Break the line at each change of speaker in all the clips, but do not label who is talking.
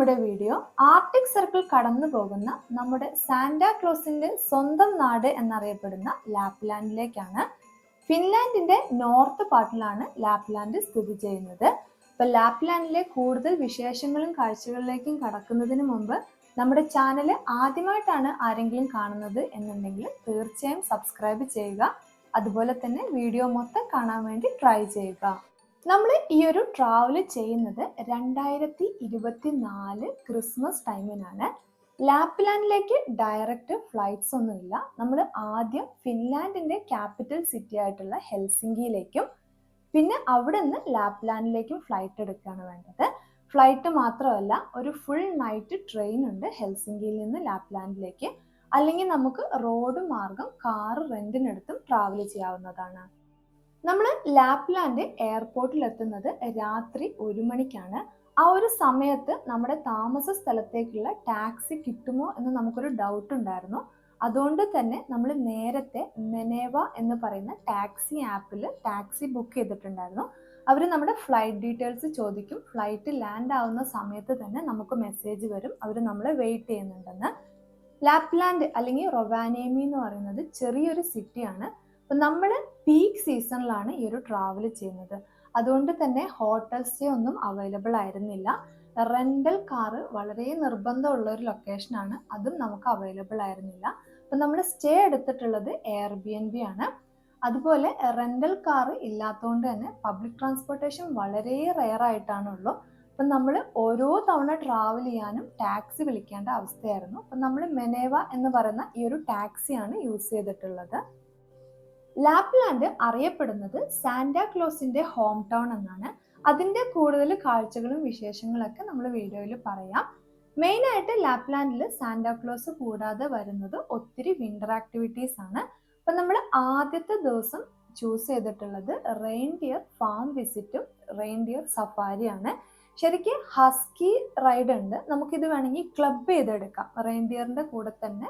നമ്മുടെ video Arctic circle കടന്നു പോകുന്ന നമ്മുടെ സാന്റാക്ലോസിന്റെ സ്വന്തം നാട് എന്നറിയപ്പെടുന്ന ലാപ്ലാൻഡിലേക്കാണ്. ഫിൻലാൻഡിന്റെ നോർത്ത് പാർട്ടിലാണ് ലാപ്ലാൻഡ് സ്ഥിതി ചെയ്യുന്നത്. അപ്പൊ ലാപ്ലാൻഡിലെ കൂടുതൽ വിശേഷങ്ങളും കാഴ്ചകളിലേക്കും കടക്കുന്നതിന് മുമ്പ് നമ്മുടെ ചാനൽ ആദ്യമായിട്ടാണ് ആരെങ്കിലും കാണുന്നത് എന്നുണ്ടെങ്കിൽ തീർച്ചയായും സബ്സ്ക്രൈബ് ചെയ്യുക. അതുപോലെ തന്നെ വീഡിയോ മൊത്തം കാണാൻ വേണ്ടി ട്രൈ ചെയ്യുക. നമ്മൾ ഈ ഒരു ട്രാവൽ ചെയ്യുന്നത് 2024 ക്രിസ്മസ് ടൈമിനാണ്. ലാപ്ലാൻഡിലേക്ക് ഡയറക്റ്റ് ഫ്ലൈറ്റ്സ് ഒന്നുമില്ല. നമ്മൾ ആദ്യം ഫിൻലാൻഡിന്റെ ക്യാപിറ്റൽ സിറ്റി ആയിട്ടുള്ള ഹെൽസിങ്കിയിലേക്കും പിന്നെ അവിടെ നിന്ന് ലാപ്ലാൻഡിലേക്കും ഫ്ലൈറ്റ് എടുക്കുകയാണ് വേണ്ടത്. ഫ്ലൈറ്റ് മാത്രമല്ല, ഒരു ഫുൾ നൈറ്റ് ട്രെയിൻ ഉണ്ട് ഹെൽസിങ്കിയിൽ നിന്ന് ലാപ്ലാൻഡിലേക്ക്. അല്ലെങ്കിൽ നമുക്ക് റോഡ് മാർഗം കാറ് റെന്റിനെടുത്തും ട്രാവൽ ചെയ്യാവുന്നതാണ്. നമ്മൾ ലാപ്ലാൻഡ് എയർപോർട്ടിൽ എത്തുന്നത് രാത്രി 1 മണിക്കാണ്. ആ ഒരു സമയത്ത് നമ്മുടെ താമസ സ്ഥലത്തേക്കുള്ള ടാക്സി കിട്ടുമോ എന്ന് നമുക്കൊരു ഡൗട്ട് ഉണ്ടായിരുന്നു. അതുകൊണ്ട് തന്നെ നമ്മൾ നേരത്തെ മെനേവ എന്ന് പറയുന്ന ടാക്സി ആപ്പിൽ ടാക്സി ബുക്ക് ചെയ്തിട്ടുണ്ടായിരുന്നു. അവർ നമ്മുടെ ഫ്ലൈറ്റ് ഡീറ്റെയിൽസ് ചോദിക്കും. ഫ്ലൈറ്റ് ലാൻഡ് ആവുന്ന സമയത്ത് തന്നെ നമുക്ക് മെസ്സേജ് വരും, അവർ നമ്മളെ വെയിറ്റ് ചെയ്യുന്നുണ്ടെന്ന്. ലാപ്ലാൻഡ് അല്ലെങ്കിൽ റൊവാനേമി എന്ന് പറയുന്നത് ചെറിയൊരു സിറ്റിയാണ്. അപ്പം നമ്മൾ പീക്ക് സീസണിലാണ് ഈ ഒരു ട്രാവൽ ചെയ്യുന്നത്. അതുകൊണ്ട് തന്നെ ഹോട്ടൽ സ്റ്റേ ഒന്നും അവൈലബിൾ ആയിരുന്നില്ല. റെന്റൽ കാറ് വളരെ നിർബന്ധമുള്ള ഒരു ലൊക്കേഷനാണ്, അതും നമുക്ക് അവൈലബിൾ ആയിരുന്നില്ല. അപ്പം നമ്മൾ സ്റ്റേ എടുത്തിട്ടുള്ളത് എയർബിഎൻബി ആണ്. അതുപോലെ റെന്റൽ കാറ് ഇല്ലാത്തതുകൊണ്ട് തന്നെ പബ്ലിക് ട്രാൻസ്പോർട്ടേഷൻ വളരെ റെയർ ആയിട്ടാണുള്ളൂ. അപ്പം നമ്മൾ ഓരോ തവണ ട്രാവൽ ചെയ്യാനും ടാക്സി വിളിക്കേണ്ട അവസ്ഥയായിരുന്നു. അപ്പം നമ്മൾ മെനേവ എന്ന് പറയുന്ന ഈ ഒരു ടാക്സിയാണ് യൂസ് ചെയ്തിട്ടുള്ളത്. ലാപ്ലാൻഡ് അറിയപ്പെടുന്നത് സാന്റാക്ലോസിന്റെ ഹോം ടൗൺ എന്നാണ്. അതിന്റെ കൂടുതൽ കാഴ്ചകളും വിശേഷങ്ങളൊക്കെ നമ്മൾ വീഡിയോയിൽ പറയാം. മെയിൻ ആയിട്ട് ലാപ്ലാൻഡിൽ സാന്റാക്ലോസ് കൂടാതെ വരുന്നത് ഒത്തിരി വിന്റർ ആക്ടിവിറ്റീസ് ആണ്. അപ്പൊ നമ്മൾ ആദ്യത്തെ ദിവസം ചൂസ് ചെയ്തിട്ടുള്ളത് റെയിൻഡിയർ ഫാം വിസിറ്റും റെയിൻഡിയർ സഫാരിയാണ്. ശരിക്കും ഹസ്കി റൈഡ് ഉണ്ട്, നമുക്കിത് വേണമെങ്കിൽ ക്ലബ് ചെയ്തെടുക്കാം. റെയിൻഡിയറിന്റെ കൂടെ തന്നെ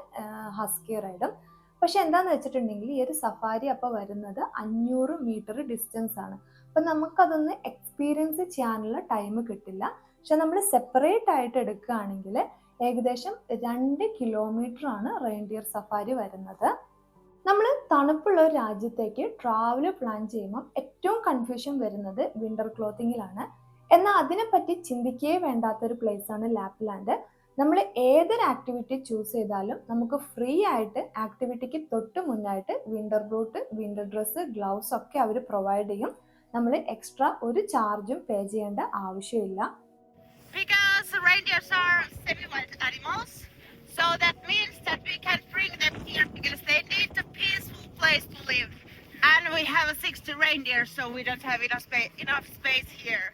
ഹസ്കി റൈഡും. പക്ഷെ എന്താന്ന് വെച്ചിട്ടുണ്ടെങ്കിൽ ഈ ഒരു സഫാരി അപ്പോൾ വരുന്നത് 500 മീറ്റർ ഡിസ്റ്റൻസ് ആണ്. അപ്പം നമുക്കതൊന്ന് എക്സ്പീരിയൻസ് ചെയ്യാനുള്ള ടൈം കിട്ടില്ല. പക്ഷെ നമ്മൾ സെപ്പറേറ്റ് ആയിട്ട് എടുക്കുകയാണെങ്കിൽ ഏകദേശം 2 കിലോമീറ്റർ ആണ് റെയിൻഡിയർ സഫാരി വരുന്നത്. നമ്മൾ തണുപ്പുള്ള ഒരു രാജ്യത്തേക്ക് ട്രാവൽ പ്ലാൻ ചെയ്യുമ്പോൾ ഏറ്റവും കൺഫ്യൂഷൻ വരുന്നത് വിന്റർ ക്ലോത്തിങ്ങിലാണ്. എന്നാൽ അതിനെപ്പറ്റി ചിന്തിക്കേ വേണ്ടാത്തൊരു പ്ലേസാണ് ലാപ്ലാൻഡ്. നമ്മൾ ഏതൊരു ആക്ടിവിറ്റി ചൂസ് ചെയ്താലും നമുക്ക് ഫ്രീ ആയിട്ട് ആക്ടിവിറ്റിക്ക് തൊട്ട് മുന്നായിട്ട് winter boot, winter dress, gloves ഒക്കെ അവർ പ്രൊവൈഡ് ചെയ്യും. നമ്മൾ എക്സ്ട്രാ ഒരു ചാർജും പേ ചെയ്യേണ്ട ആവശ്യമില്ല.
Because reindeers are semi-wild animals, so that means that we can bring them here because they need a peaceful place to live. And we have 60 reindeer, so we don't have enough space here.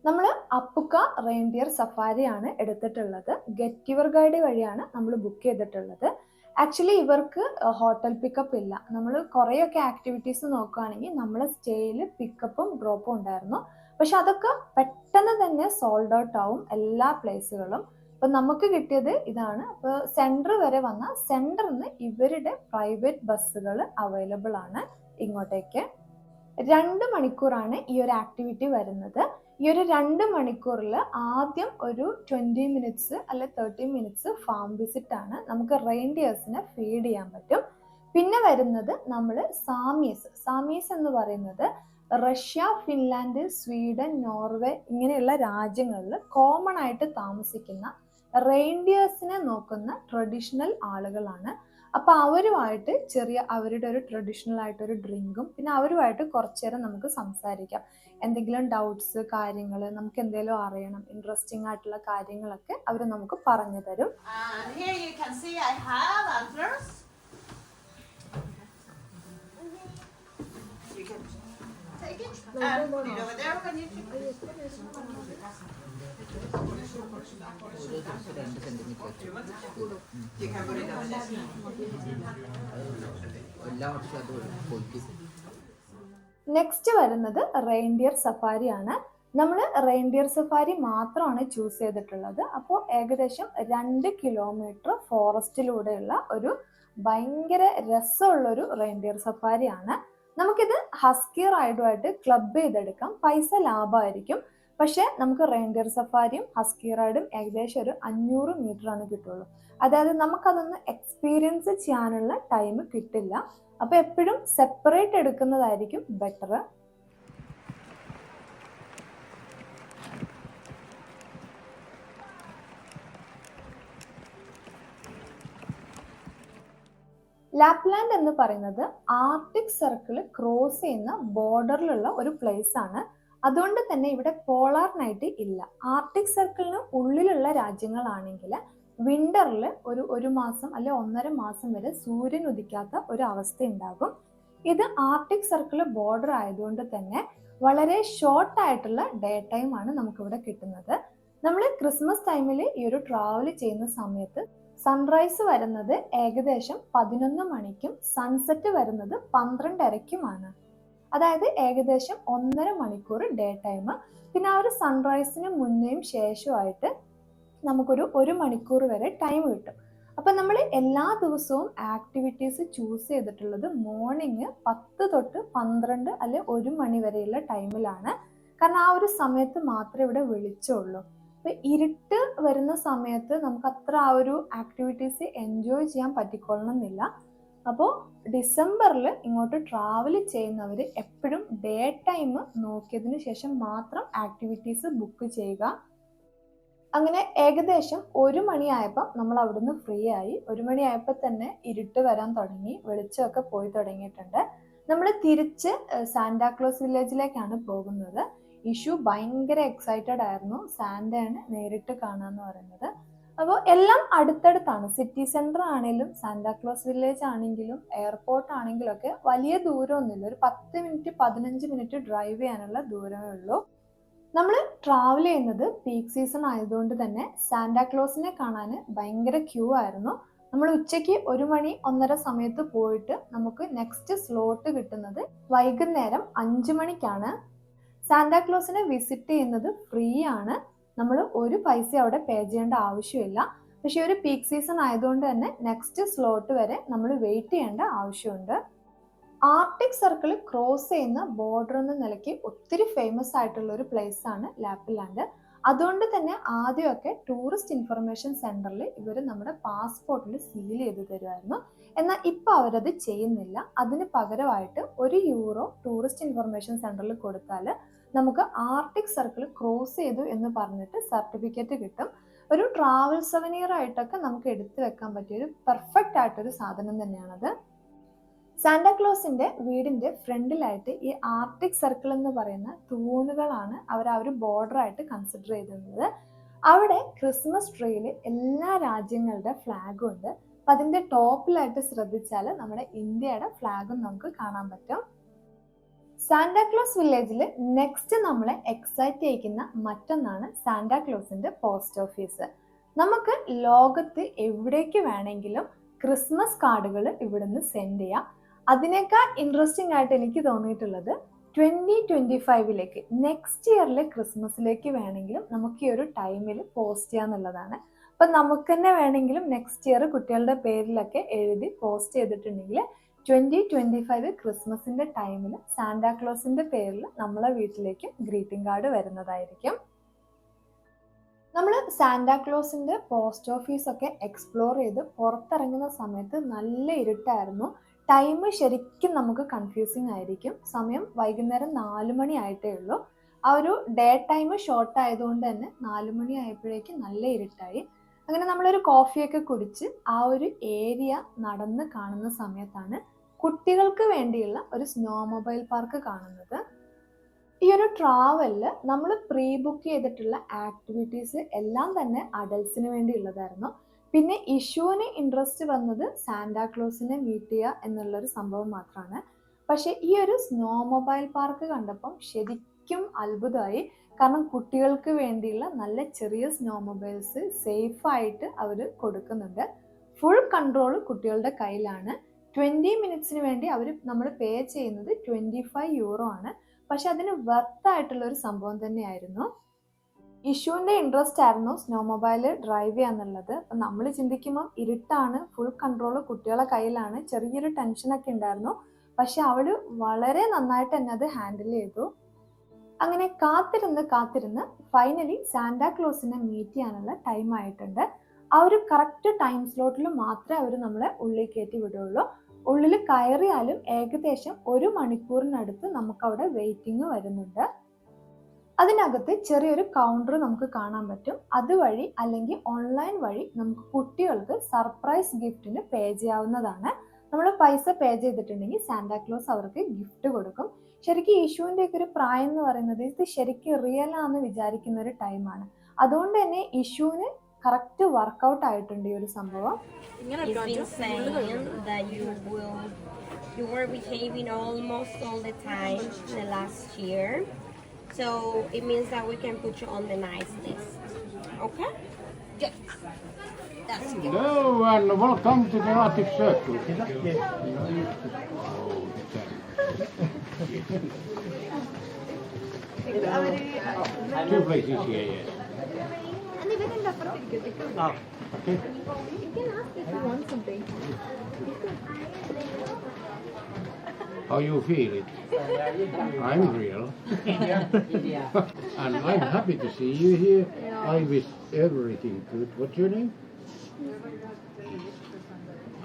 നമ്മൾ അപ്പുക്ക reindeer സഫാരിയാണ് എടുത്തിട്ടുള്ളത്. Get your guide വഴിയാണ് നമ്മൾ book ചെയ്തിട്ടുള്ളത്. Actually ഇവർക്ക് hotel pickup ഇല്ല. നമ്മൾ കുറേയൊക്കെ activities നോക്കുകയാണെങ്കിൽ നമ്മളെ സ്റ്റേയിൽ പിക്കപ്പും ഡ്രോപ്പും ഉണ്ടായിരുന്നു. പക്ഷെ അതൊക്കെ പെട്ടെന്ന് തന്നെ സോൾഡ് ഔട്ട് ആവും എല്ലാ പ്ലേസുകളും. അപ്പം നമുക്ക് കിട്ടിയത് ഇതാണ്. അപ്പോൾ സെൻറ്റർ വരെ വന്ന സെൻറ്ററിൽ നിന്ന് ഇവരുടെ പ്രൈവറ്റ് ബസ്സുകൾ അവൈലബിൾ ആണ് ഇങ്ങോട്ടേക്ക്. 2 മണിക്കൂറാണ് ഈ ഒരു ആക്ടിവിറ്റി വരുന്നത്. ഈ ഒരു 2 മണിക്കൂറിൽ ആദ്യം ഒരു 20 മിനിറ്റ്സ് അല്ലെ 30 മിനിറ്റ്സ് ഫാം വിസിറ്റ് ആണ്. നമുക്ക് റെയിൻഡിയേഴ്സിനെ ഫീഡ് ചെയ്യാൻ പറ്റും. പിന്നെ വരുന്നത് നമ്മൾ സാമീസ് എന്ന് പറയുന്നത് റഷ്യ, ഫിൻലാൻഡ്, സ്വീഡൻ, നോർവേ ഇങ്ങനെയുള്ള രാജ്യങ്ങളിൽ കോമൺ ആയിട്ട് താമസിക്കുന്ന റെയിൻഡിയേഴ്സിനെ നോക്കുന്ന ട്രഡീഷണൽ ആളുകളാണ്. അപ്പൊ അവരുമായിട്ട് അവരുടെ ഒരു ട്രഡീഷണൽ ആയിട്ടൊരു ഡ്രിങ്കും പിന്നെ അവരുമായിട്ട് കുറച്ചു നേരം നമുക്ക് സംസാരിക്കാം. എന്തെങ്കിലും ഡൗട്ട്സ്, കാര്യങ്ങൾ, നമുക്ക് എന്തെങ്കിലും അറിയണം, ഇൻട്രസ്റ്റിംഗ് ആയിട്ടുള്ള കാര്യങ്ങളൊക്കെ അവർ നമുക്ക് പറഞ്ഞു തരും. നെക്സ്റ്റ് വരുന്നത് റെയിൻഡിയർ സഫാരി ആണ്. നമ്മൾ റെയിൻഡിയർ സഫാരി മാത്രമാണ് ചൂസ് ചെയ്തിട്ടുള്ളത്. അപ്പോൾ ഏകദേശം 2 കിലോമീറ്റർ ഫോറസ്റ്റിലൂടെയുള്ള ഒരു ഭയങ്കര രസമുള്ളൊരു റെയിൻഡിയർ സഫാരി ആണ്. നമുക്കിത് ഹസ്കി റൈഡുമായിട്ട് ക്ലബ് ചെയ്തെടുക്കാം. പൈസ ലാഭമായിരിക്കും. പക്ഷെ നമുക്ക് റെയിൻഡിയർ സഫാരിയും ഹസ്കി റൈഡും ഏകദേശം ഒരു 500 മീറ്റർ ആണ് കിട്ടുള്ളൂ. അതായത് നമുക്കതൊന്ന് എക്സ്പീരിയൻസ് ചെയ്യാനുള്ള ടൈം കിട്ടില്ല. അപ്പൊ എപ്പോഴും സെപ്പറേറ്റ് എടുക്കുന്നതായിരിക്കും ബെറ്റർ. ലാപ്ലാൻഡ് എന്ന് പറയുന്നത് ആർട്ടിക് സർക്കിൾ ക്രോസ് ചെയ്യുന്ന ബോർഡറിലുള്ള ഒരു പ്ലേസ് ആണ്. അതുകൊണ്ട് തന്നെ ഇവിടെ പോളാർ നൈറ്റ് ഇല്ല. ആർട്ടിക് സർക്കിളിന് ഉള്ളിലുള്ള രാജ്യങ്ങളാണെങ്കിൽ വിന്ററിൽ ഒരു മാസം അല്ലെ 1.5 മാസം വരെ സൂര്യൻ ഉദിക്കാത്ത ഒരു അവസ്ഥ ഉണ്ടാകും. ഇത് ആർട്ടിക് സർക്കിൾ ബോർഡർ ആയതുകൊണ്ട് തന്നെ വളരെ ഷോർട്ട് ആയിട്ടുള്ള ഡേ ടൈം ആണ് നമുക്കിവിടെ കിട്ടുന്നത്. നമ്മൾ ക്രിസ്മസ് ടൈമിൽ ഈ ഒരു ട്രാവൽ ചെയ്യുന്ന സമയത്ത് സൺറൈസ് വരുന്നത് ഏകദേശം 11 മണിക്കും സൺസെറ്റ് വരുന്നത് 12:30ക്കുമാണ്. അതായത് ഏകദേശം 1.5 മണിക്കൂർ ഡേ ടൈം. പിന്നെ ആ ഒരു സൺറൈസിന് മുന്നേയും ശേഷമായിട്ട് നമുക്കൊരു 1 മണിക്കൂർ വരെ ടൈം കിട്ടും. അപ്പൊ നമ്മൾ എല്ലാ ദിവസവും ആക്ടിവിറ്റീസ് ചൂസ് ചെയ്തിട്ടുള്ളത് മോർണിംഗ് 10 തൊട്ട് 12 അല്ലെ 1 മണി വരെയുള്ള ടൈമിലാണ്. കാരണം ആ ഒരു സമയത്ത് മാത്രമേ ഇവിടെ വെളിച്ചമുള്ളൂ. അപ്പൊ ഇരുട്ട് വരുന്ന സമയത്ത് നമുക്ക് അത്ര ആ ഒരു ആക്ടിവിറ്റീസ് എൻജോയ് ചെയ്യാൻ പറ്റിക്കൊള്ളണമെന്നില്ല. അപ്പോൾ ഡിസംബറിൽ ഇങ്ങോട്ട് ട്രാവൽ ചെയ്യുന്നവർ എപ്പോഴും ഡേ ടൈം നോക്കിയതിന് ശേഷം മാത്രം ആക്ടിവിറ്റീസ് ബുക്ക് ചെയ്യുക. അങ്ങനെ ഏകദേശം 1 മണിയായപ്പോൾ നമ്മൾ അവിടുന്ന് ഫ്രീ ആയി. 1 മണിയായപ്പോൾ തന്നെ ഇരുട്ട് വരാൻ തുടങ്ങി, വെളിച്ചമൊക്കെ പോയി തുടങ്ങിയിട്ടുണ്ട്. നമ്മൾ തിരിച്ച് സാന്റാക്ലോസ് വില്ലേജിലേക്കാണ് പോകുന്നത്. ഇഷു ഭയങ്കര എക്സൈറ്റഡ് ആയിരുന്നു സാന്റയാണ് നേരിട്ട് കാണാന്ന് പറയുന്നത്. അപ്പോൾ എല്ലാം അടുത്തടുത്താണ്. സിറ്റി സെന്റർ ആണെങ്കിലും സാന്റാക്ലോസ് വില്ലേജ് ആണെങ്കിലും എയർപോർട്ട് ആണെങ്കിലും ഒക്കെ വലിയ ദൂരമൊന്നുമില്ല. ഒരു 10 മിനിറ്റ് 15 മിനിറ്റ് ഡ്രൈവ് ചെയ്യാനുള്ള ദൂരമേ ഉള്ളൂ. നമ്മൾ ട്രാവൽ ചെയ്യുന്നത് പീക്ക് സീസൺ ആയതുകൊണ്ട് തന്നെ സാന്റാക്ലോസിനെ കാണാൻ ഭയങ്കര ക്യൂ ആയിരുന്നു. നമ്മൾ ഉച്ചയ്ക്ക് 1 മണി 1:30 സമയത്ത് പോയിട്ട് നമുക്ക് നെക്സ്റ്റ് സ്ലോട്ട് കിട്ടുന്നത് വൈകുന്നേരം 5 മണിക്കാണ്. സാന്റാക്ലോസിനെ വിസിറ്റ് ചെയ്യുന്നത് ഫ്രീ ആണ്. നമ്മൾ ഒരു പൈസ അവിടെ പേ ചെയ്യേണ്ട ആവശ്യമില്ല. പക്ഷെ ഒരു പീക്ക് സീസൺ ആയതുകൊണ്ട് തന്നെ നെക്സ്റ്റ് സ്ലോട്ട് വരെ നമ്മൾ വെയിറ്റ് ചെയ്യേണ്ട ആവശ്യമുണ്ട്. ആർട്ടിക് സർക്കിൾ ക്രോസ് ചെയ്യുന്ന ബോർഡർ എന്ന നിലയ്ക്ക് ഒത്തിരി ഫേമസ് ആയിട്ടുള്ള ഒരു പ്ലേസ് ആണ് ലാപ്ലാൻഡ്. അതുകൊണ്ട് തന്നെ ആദ്യമൊക്കെ ടൂറിസ്റ്റ് ഇൻഫർമേഷൻ സെന്ററിൽ ഇവർ നമ്മുടെ പാസ്പോർട്ടിൽ സീൽ ചെയ്ത് തരുമായിരുന്നു. എന്നാൽ ഇപ്പൊ അവരത് ചെയ്യുന്നില്ല. അതിന് പകരമായിട്ട് €1 ടൂറിസ്റ്റ് ഇൻഫർമേഷൻ സെന്ററിൽ കൊടുത്താൽ നമുക്ക് ആർട്ടിക് സർക്കിൾ ക്രോസ് ചെയ്തു എന്ന് പറഞ്ഞിട്ട് സർട്ടിഫിക്കറ്റ് കിട്ടും. ഒരു ട്രാവൽ സവനീർ ആയിട്ടൊക്കെ നമുക്ക് എടുത്തു വെക്കാൻ പറ്റിയ ഒരു പെർഫെക്റ്റ് ആയിട്ടൊരു സാധനം തന്നെയാണത്. സാന്റാക്ലോസിന്റെ വീടിന്റെ ഫ്രണ്ടിലായിട്ട് ഈ ആർട്ടിക് സർക്കിൾ എന്ന് പറയുന്ന തൂണുകളാണ് അവർ ആ ഒരു ബോർഡർ ആയിട്ട് കൺസിഡർ ചെയ്തിരുന്നത്. അവിടെ ക്രിസ്മസ് ട്രീയിൽ എല്ലാ രാജ്യങ്ങളുടെ ഫ്ലാഗും ഉണ്ട്. അപ്പൊ അതിന്റെ ടോപ്പിലായിട്ട് ശ്രദ്ധിച്ചാൽ നമ്മുടെ ഇന്ത്യയുടെ ഫ്ലാഗും നമുക്ക് കാണാൻ പറ്റും. സാന്റാക്ലോസ് വില്ലേജിൽ നെക്സ്റ്റ് നമ്മളെ എക്സൈറ്റ് ചെയ്യിക്കുന്ന മറ്റൊന്നാണ് സാന്റാക്ലോസിന്റെ പോസ്റ്റ് ഓഫീസ്. നമുക്ക് ലോകത്ത് എവിടേക്ക് വേണമെങ്കിലും ക്രിസ്മസ് കാർഡുകൾ ഇവിടുന്ന് സെൻഡ് ചെയ്യാം. അതിനേക്കാൾ ഇൻട്രസ്റ്റിംഗ് ആയിട്ട് എനിക്ക് തോന്നിയിട്ടുള്ളത് 2025 നെക്സ്റ്റ് ഇയറിലെ ക്രിസ്മസിലേക്ക് വേണമെങ്കിലും നമുക്ക് ഈ ഒരു ടൈമിൽ പോസ്റ്റ് ചെയ്യാന്നുള്ളതാണ്. അപ്പം നമുക്ക് തന്നെ വേണമെങ്കിലും നെക്സ്റ്റ് ഇയർ കുട്ടികളുടെ പേരിലൊക്കെ എഴുതി പോസ്റ്റ് ചെയ്തിട്ടുണ്ടെങ്കിൽ 2025 ക്രിസ്മസിന്റെ ടൈമിൽ സാന്റാക്ലോസിന്റെ പേരിൽ നമ്മളെ വീട്ടിലേക്ക് ഗ്രീറ്റിംഗ് കാർഡ് വരുന്നതായിരിക്കും. നമ്മൾ സാന്റാക്ലോസിന്റെ പോസ്റ്റ് ഓഫീസൊക്കെ എക്സ്പ്ലോർ ചെയ്ത് പുറത്തിറങ്ങുന്ന സമയത്ത് നല്ല ഇരുട്ടായിരുന്നു. ടൈം ശരിക്കും നമുക്ക് കൺഫ്യൂസിങ് ആയിരിക്കും. സമയം വൈകുന്നേരം 4 മണി ആയിട്ടേ ഉള്ളൂ. ആ ഒരു ഡേ ടൈം ഷോർട്ട് ആയതുകൊണ്ട് തന്നെ 4 മണി ആയപ്പോഴേക്കും നല്ല ഇരുട്ടായി. അങ്ങനെ നമ്മളൊരു കോഫിയൊക്കെ കുടിച്ച് ആ ഒരു ഏരിയ നടന്ന് കാണുന്ന സമയത്താണ് കുട്ടികൾക്ക് വേണ്ടിയുള്ള ഒരു സ്നോ മൊബൈൽ പാർക്ക് കാണുന്നത്. ഈ ഒരു ട്രാവലിൽ നമ്മൾ പ്രീ ബുക്ക് ചെയ്തിട്ടുള്ള ആക്ടിവിറ്റീസ് എല്ലാം തന്നെ അഡൽസിന് വേണ്ടിയുള്ളതായിരുന്നു. പിന്നെ ഇഷ്യൂവിന് ഇൻട്രസ്റ്റ് വന്നത് സാന്റാക്ലോസിനെ മീറ്റ് ചെയ്യുക എന്നുള്ളൊരു സംഭവം മാത്രമാണ്. പക്ഷെ ഈ ഒരു സ്നോ മൊബൈൽ പാർക്ക് കണ്ടപ്പം ശരിക്കും അത്ഭുതമായി. കാരണം കുട്ടികൾക്ക് വേണ്ടിയുള്ള നല്ല ചെറിയ സ്നോ മൊബൈൽസ് സേഫായിട്ട് അവർ കൊടുക്കുന്നുണ്ട്. ഫുൾ കൺട്രോൾ കുട്ടികളുടെ കയ്യിലാണ്. 20 മിനിറ്റ്സിന് വേണ്ടി നമ്മൾ പേ ചെയ്യുന്നത് €25 ആണ്. പക്ഷെ അതിന് വർത്ത് ആയിട്ടുള്ള ഒരു സംഭവം തന്നെയായിരുന്നു. ഇഷ്യൂവിന്റെ ഇൻട്രസ്റ്റ് ആയിരുന്നു സ്നോ മൊബൈൽ ഡ്രൈവ് ചെയ്യാന്നുള്ളത്. അപ്പം നമ്മൾ ചിന്തിക്കുമ്പോൾ ഇരുട്ടാണ്, ഫുൾ കൺട്രോൾ കുട്ടികളെ കയ്യിലാണ്, ചെറിയൊരു ടെൻഷനൊക്കെ ഉണ്ടായിരുന്നു. പക്ഷെ അവൾ വളരെ നന്നായിട്ട് തന്നെ അത് ഹാൻഡിൽ ചെയ്തു. അങ്ങനെ കാത്തിരുന്ന് ഫൈനലി സാന്റാക്ലോസിനെ മീറ്റ് ചെയ്യാനുള്ള ടൈം ആയിട്ടുണ്ട്. ആ ഒരു കറക്റ്റ് ടൈം സ്ലോട്ടിൽ മാത്രമേ അവർ നമ്മളെ ഉള്ളിൽ കയറ്റി വിടുള്ളൂ. ഉള്ളിൽ കയറിയാലും ഏകദേശം 1 മണിക്കൂറിനടുത്ത് നമുക്കവിടെ വെയിറ്റിംഗ് വരുന്നുണ്ട്. അതിനകത്ത് ചെറിയൊരു കൗണ്ടർ നമുക്ക് കാണാൻ പറ്റും. അതുവഴി അല്ലെങ്കിൽ ഓൺലൈൻ വഴി നമുക്ക് കുട്ടികൾക്ക് സർപ്രൈസ് ഗിഫ്റ്റിന് പേ ചെയ്യാവുന്നതാണ്. നമ്മൾ പൈസ പേ ചെയ്തിട്ടുണ്ടെങ്കിൽ സാന്റാക്ലോസ് അവർക്ക് ഗിഫ്റ്റ് കൊടുക്കും. ശരിക്കും യേശുവിൻ്റെ ഒക്കെ ഒരു പ്രായം എന്ന് പറയുന്നത് ഇത് ശരിക്കും റിയൽ ആണെന്ന് വിചാരിക്കുന്ന ഒരു ടൈമാണ്. അതുകൊണ്ട് തന്നെ യേശുവിന് കറക്റ്റ് വർക്കൗട്ട് ആയിട്ടുണ്ട് ഈ ഒരു സംഭവം.
It's been saying that you were behaving almost all the time in the last year. So it means that we can put you on the nice list. Okay? Good. That's good.
Hello and welcome to the Arctic Circle. Two places here, yes. Okay. How you feel it? I'm real. And I'm happy to see you here. I wish everything good. What's your name?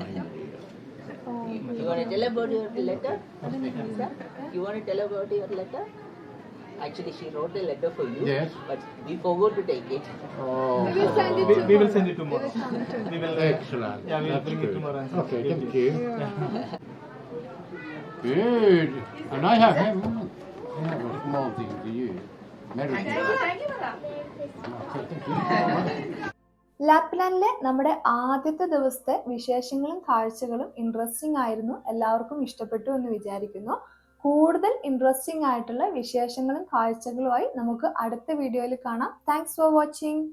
I'm real.
You want to tell about your letter? You want to tell about your letter? Actually, she wrote a letter for you.
Yes.
But we forgot to take it.
Oh,
We will send it tomorrow. We will.
excellent.
Yeah, we will
That's
bring it
good.
tomorrow.
Okay, thank you. Good. And I have a small thing to you. Merry Christmas. Thank you.
ലാപ്ലാൻഡിലെ നമ്മുടെ ആദ്യത്തെ ദിവസത്തെ വിശേഷങ്ങളും കാഴ്ചകളും interesting ആയിരുന്നു. എല്ലാവർക്കും ഇഷ്ടപ്പെട്ടു എന്ന് വിചാരിക്കുന്നു. കൂടുതൽ ഇൻട്രസ്റ്റിംഗ് ആയിട്ടുള്ള വിശേഷങ്ങളും കാഴ്ചകളുമായി നമുക്ക് അടുത്ത വീഡിയോയിൽ കാണാം. Thanks for watching.